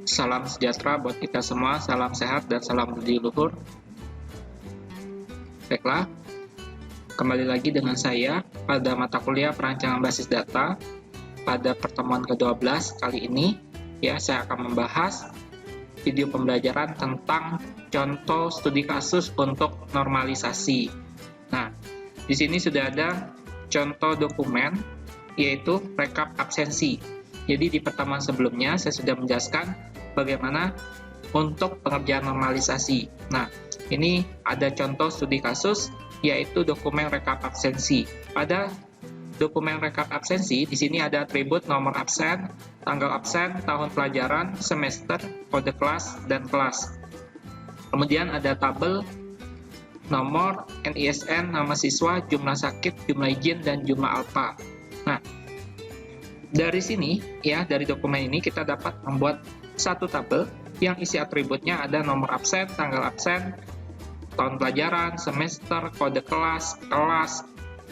Salam sejahtera buat kita semua, salam sehat dan salam budi luhur. Baiklah, kembali lagi dengan saya pada mata kuliah perancangan basis data. Pada pertemuan ke-12 kali ini, saya akan membahas video pembelajaran tentang contoh studi kasus untuk normalisasi. Nah, di sini sudah ada contoh dokumen, yaitu rekap absensi. Jadi di pertemuan sebelumnya saya sudah menjelaskan bagaimana untuk pengerjaan normalisasi. Nah, ini ada contoh studi kasus, yaitu dokumen rekap absensi. Pada dokumen rekap absensi, di sini ada atribut nomor absen, tanggal absen, tahun pelajaran, semester, kode kelas, dan kelas. Kemudian ada tabel nomor, NISN, nama siswa, jumlah sakit, jumlah izin, dan jumlah alfa. Nah, dari sini, dari dokumen ini kita dapat membuat satu tabel yang isi atributnya ada nomor absen, tanggal absen, tahun pelajaran, semester, kode kelas,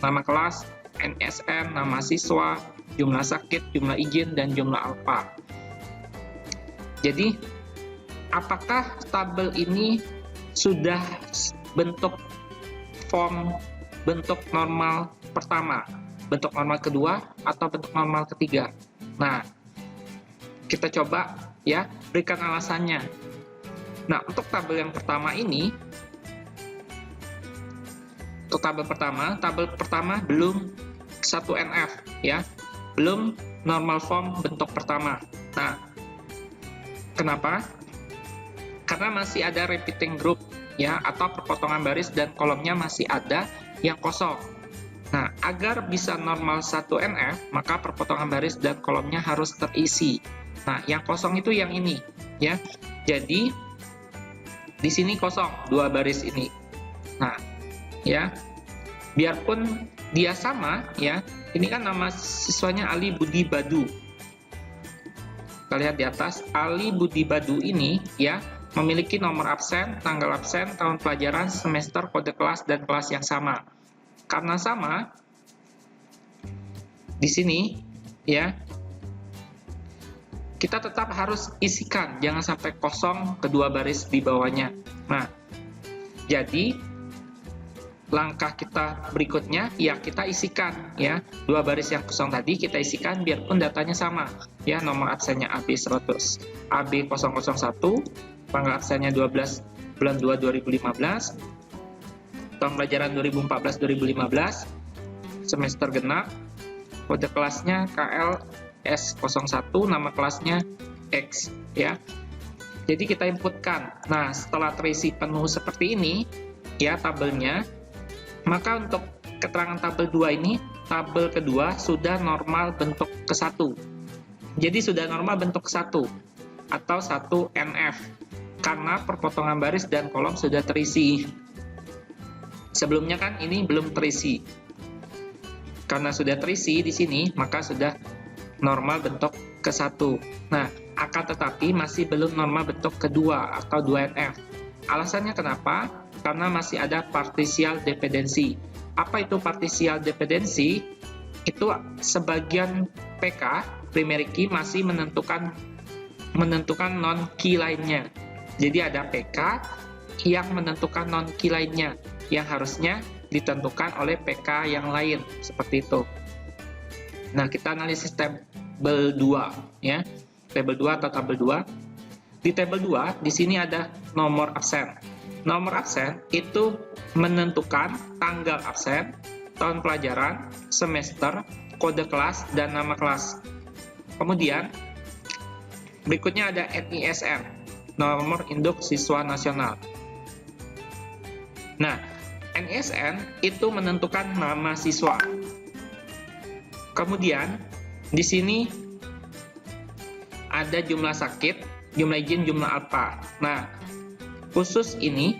nama kelas, NISN, nama siswa, jumlah sakit, jumlah izin, dan jumlah alfa. Jadi, apakah tabel ini sudah bentuk form, bentuk normal pertama, bentuk normal kedua, atau bentuk normal ketiga? Nah, kita coba berikan alasannya. Nah, untuk tabel yang pertama ini, untuk tabel pertama belum 1NF, belum normal form bentuk pertama. Nah, kenapa? Karena masih ada repeating group, atau perpotongan baris dan kolomnya masih ada yang kosong. Nah, agar bisa normal 1NF, maka perpotongan baris dan kolomnya harus terisi. Nah, yang kosong itu yang ini, Jadi, di sini kosong, 2 baris ini. Nah, biarpun dia sama, ini kan nama siswanya Ali Budi Badu. Kita lihat di atas, Ali Budi Badu ini, memiliki nomor absen, tanggal absen, tahun pelajaran, semester, kode kelas, dan kelas yang sama. Karena sama, di sini, kita tetap harus isikan, jangan sampai kosong kedua baris di bawahnya. Nah, jadi langkah kita berikutnya, kita isikan, 2 baris yang kosong tadi kita isikan biarpun datanya sama, nomor absennya AB100, AB001, tanggal absennya 12 bulan 2 2015, tahun pelajaran 2014-2015, semester genap, kode kelasnya KLS01, nama kelasnya X, Jadi kita inputkan. Nah, setelah terisi penuh seperti ini, tabelnya, maka untuk keterangan tabel 2 ini, tabel kedua sudah normal bentuk ke-1. Jadi sudah normal bentuk ke-1 atau 1NF karena perpotongan baris dan kolom sudah terisi. Sebelumnya kan ini belum terisi. Karena sudah terisi di sini, maka sudah normal bentuk ke-1. Nah, akan tetapi masih belum normal bentuk kedua atau 2NF. Alasannya kenapa? Karena masih ada partial dependency. Apa itu partial dependency? Itu sebagian PK, primary key, masih menentukan non-key lainnya. Jadi ada PK yang menentukan non-key lainnya, yang harusnya ditentukan oleh PK yang lain, seperti itu. Nah, kita analisis tabel 2, tabel 2 atau tabel 2. Di tabel 2, di sini ada nomor absen. Nomor absen itu menentukan tanggal absen, tahun pelajaran, semester, kode kelas, dan nama kelas. Kemudian, berikutnya ada NISN, nomor induk siswa nasional. Nah, NISN itu menentukan nama siswa. Kemudian, di sini ada jumlah sakit, jumlah izin, jumlah alfa. Nah, khusus ini,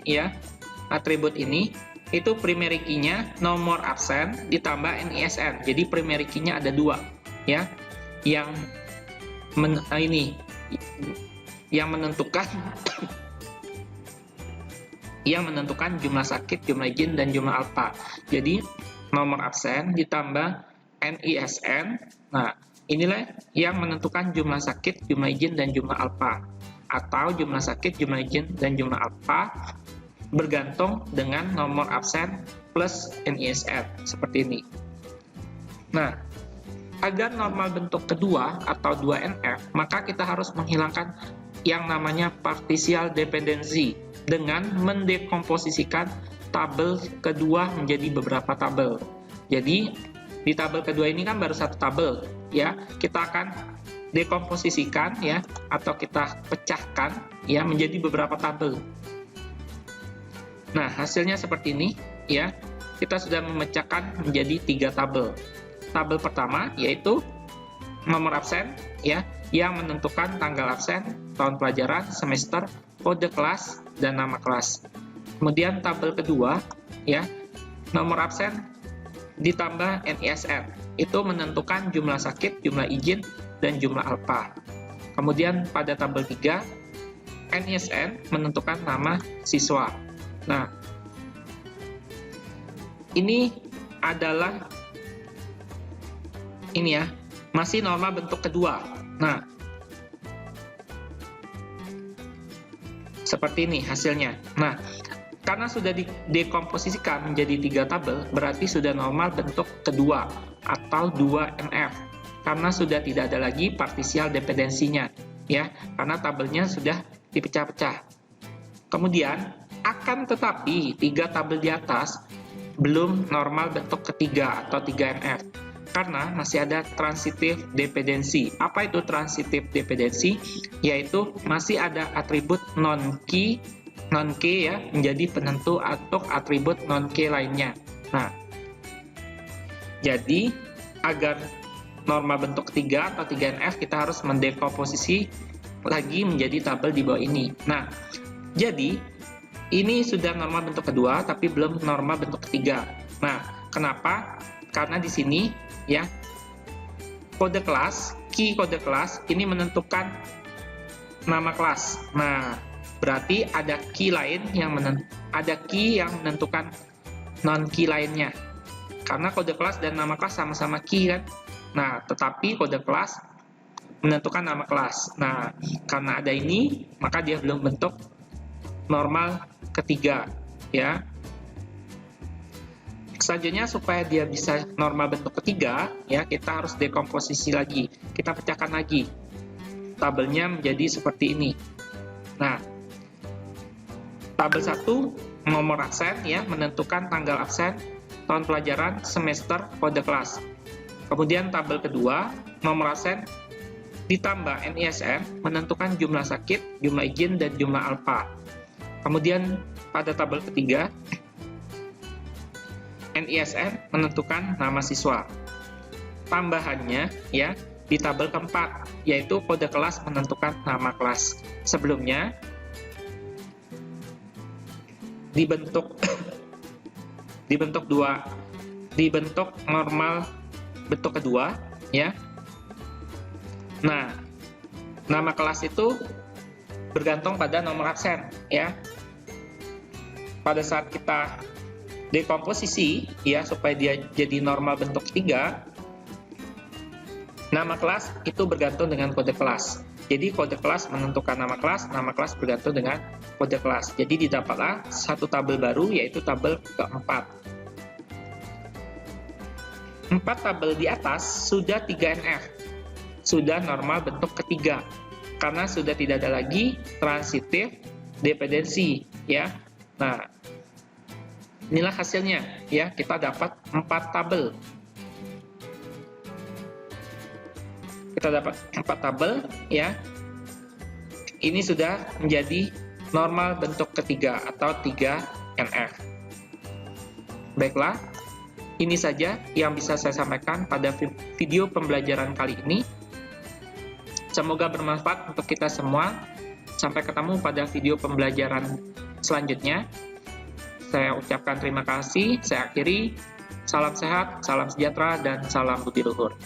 atribut ini, itu primary key-nya nomor absen ditambah NISN. Jadi primary key-nya ada 2, yang menentukan jumlah sakit, jumlah izin, dan jumlah alfa. Jadi nomor absen ditambah NISN. Nah, Inilah yang menentukan jumlah sakit, jumlah izin, dan jumlah alfa. Atau jumlah sakit, jumlah izin, dan jumlah alfa bergantung dengan nomor absen plus NISR, seperti ini. Nah, agar normal bentuk kedua atau 2NF, maka kita harus menghilangkan yang namanya partisial dependency dengan mendekomposisikan tabel kedua menjadi beberapa tabel. Jadi, di tabel kedua ini kan baru satu tabel, ya. Kita akan dekomposisikan, ya, atau kita pecahkan, ya, menjadi beberapa tabel. Nah, hasilnya seperti ini, ya. Kita sudah memecahkan menjadi 3 tabel. Tabel pertama yaitu nomor absen, ya, yang menentukan tanggal absen, tahun pelajaran, semester, kode kelas, dan nama kelas. Kemudian tabel kedua, ya, nomor absen ditambah NISR, itu menentukan jumlah sakit, jumlah izin, dan jumlah alfa. Kemudian pada tabel 3, NISN menentukan nama siswa. Nah, ini adalah ini, ya, masih normal bentuk kedua. Nah, seperti ini hasilnya. Nah, karena sudah didekomposisikan menjadi 3 tabel, berarti sudah normal bentuk kedua atau 2NF. Karena sudah tidak ada lagi partisial dependensinya, ya, karena tabelnya sudah dipecah-pecah. Kemudian, akan tetapi 3 tabel di atas belum normal bentuk ketiga atau 3NF. Karena masih ada transitive dependency. Apa itu transitive dependency? Yaitu masih ada atribut non-key, ya, menjadi penentu atau atribut non-key lainnya. Nah, jadi agar normal bentuk ketiga atau 3NF, kita harus mendekomposisi lagi menjadi tabel di bawah ini. Nah, jadi ini sudah normal bentuk kedua, tapi belum normal bentuk ketiga. Nah, kenapa? Karena di sini, ya, kode kelas, key kode kelas ini menentukan nama kelas. Nah, berarti ada key lain yang menentukan non-key lainnya. Karena kode kelas dan nama kelas sama-sama key, kan? Nah, tetapi kode kelas menentukan nama kelas. Nah, karena ada ini, maka dia belum bentuk normal ketiga, ya. Selanjutnya, supaya dia bisa normal bentuk ketiga, ya, kita harus dekomposisi lagi. Kita pecahkan lagi. Tabelnya menjadi seperti ini. Nah, tabel 1, nomor absen, ya, menentukan tanggal absen, tahun pelajaran, semester, kode kelas. Kemudian tabel kedua, nomor absen ditambah NISN, menentukan jumlah sakit, jumlah izin, dan jumlah alfa. Kemudian pada tabel ketiga, NISN menentukan nama siswa. Tambahannya, ya, di tabel keempat, yaitu kode kelas menentukan nama kelas. Sebelumnya dibentuk normal bentuk kedua, ya. Nah, nama kelas itu bergantung pada nomor absen, ya. Pada saat kita dekomposisi, ya, supaya dia jadi normal bentuk ketiga, nama kelas itu bergantung dengan kode kelas. Jadi kode kelas menentukan nama kelas bergantung dengan kode kelas. Jadi didapatlah satu tabel baru, yaitu tabel keempat. 4 tabel di atas sudah 3NF, sudah normal bentuk ketiga, karena sudah tidak ada lagi transitive dependency, ya. Nah, inilah hasilnya, ya, kita dapat 4 tabel. Kita dapat 4 tabel, ya. Ini sudah menjadi normal bentuk ketiga atau 3NF. Baiklah, ini saja yang bisa saya sampaikan pada video pembelajaran kali ini. Semoga bermanfaat untuk kita semua. Sampai ketemu pada video pembelajaran selanjutnya. Saya ucapkan terima kasih. Saya akhiri. Salam sehat, salam sejahtera, dan salam budi luhur.